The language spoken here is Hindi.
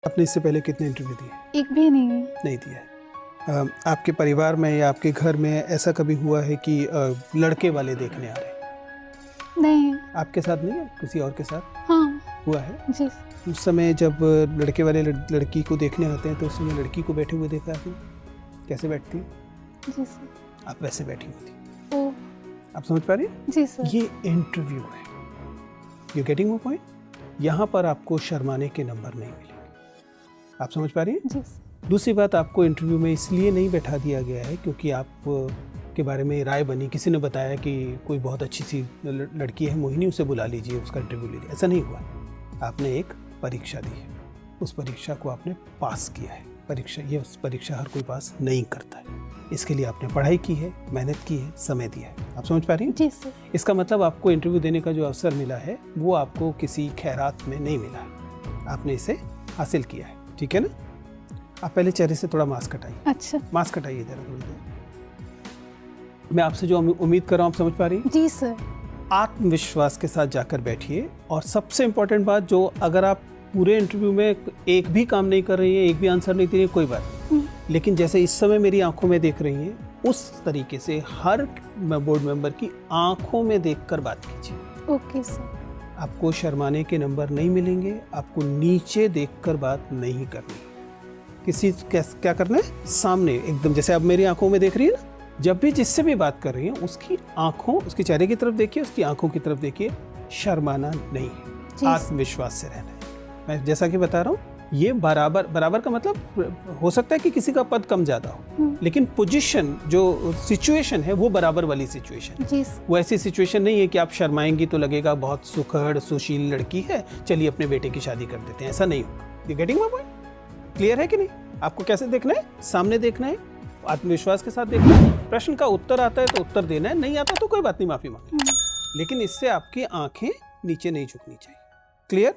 आपने इससे पहले कितने इंटरव्यू दिए? एक भी नहीं। नहीं दिया है। आपके परिवार में या आपके घर में ऐसा कभी हुआ है कि लड़के वाले देखने आ रहे हैं? नहीं। आपके साथ नहीं है, किसी और के साथ हाँ हुआ है? जी। उस समय जब लड़के वाले लड़की को देखने आते हैं तो उस समय लड़की को बैठे हुए देखा आपने? कैसे बैठती है? जी सर। आप वैसे बैठी हुई थी। ओ आप समझ पा रही हैं? जी सर। ये इंटरव्यू है। You getting my point? यहाँ पर आपको शर्माने के नंबर नहीं मिलेंगे। आप समझ पा रही हैं? जी सर। दूसरी बात, आपको इंटरव्यू में इसलिए नहीं बैठा दिया गया है क्योंकि आप के बारे में राय बनी, किसी ने बताया कि कोई बहुत अच्छी सी लड़की है मोहिनी, उसे बुला लीजिए, उसका इंटरव्यू लीजिए। ऐसा नहीं हुआ। आपने एक परीक्षा दी है, उस परीक्षा को आपने पास किया है। उस परीक्षा हर कोई पास नहीं करता है। इसके लिए आपने पढ़ाई की है, मेहनत की है, समय दिया है। आप समझ पा रही हैं? जी सर। इसका मतलब आपको इंटरव्यू देने का जो अवसर मिला है वो आपको किसी खैरात में नहीं मिला है, आपने इसे हासिल किया है। ठीक है ना? आप पहले चेहरे से थोड़ा मास्क हटाइए। अच्छा। मास्क हटाइए जरा थोड़ी देर। मैं आपसे जो उम्मीद कर रहा हूँ, आप समझ पा रही हैं? जी सर। आत्मविश्वास के साथ जाकर बैठिए। और सबसे इम्पोर्टेंट बात, जो अगर आप पूरे इंटरव्यू में एक भी काम नहीं कर रही हैं, एक भी आंसर नहीं दे रही हैं, कोई बात नहीं, लेकिन जैसे इस समय मेरी आंखों में देख रही हैं, उस तरीके से हर बोर्ड मेंबर की आंखों में देखकर बात कीजिए। Okay sir. आपको शर्माने के नंबर नहीं मिलेंगे, आपको नीचे देखकर बात नहीं करनी। किसी क्या करना है? सामने एकदम, जैसे आप मेरी आंखों में देख रही है ना, जब भी जिससे भी बात कर रही हैं उसकी आंखों, उसके चेहरे की तरफ देखिए, उसकी आंखों की तरफ देखिए। शर्माना नहीं है, आत्मविश्वास से रहना है। मैं जैसा कि बता रहा हूँ, ये बराबर का मतलब हो सकता है कि किसी का पद कम ज्यादा हो, लेकिन पोजीशन, जो सिचुएशन है वो बराबर वाली सिचुएशन है। वो ऐसी सिचुएशन नहीं है कि आप शर्माएंगी तो लगेगा बहुत सुखड़ सुशील लड़की है, चलिए अपने बेटे की शादी कर देते हैं। ऐसा नहीं होगा। You getting my point? Clear है कि नहीं? आपको कैसे देखना है? सामने देखना है, आत्मविश्वास के साथ देखना है। प्रश्न का उत्तर आता है तो उत्तर देना है, नहीं आता तो कोई बात नहीं, माफी मांगनी। लेकिन इससे आपकी आंखें नीचे नहीं झुकनी चाहिए। क्लियर?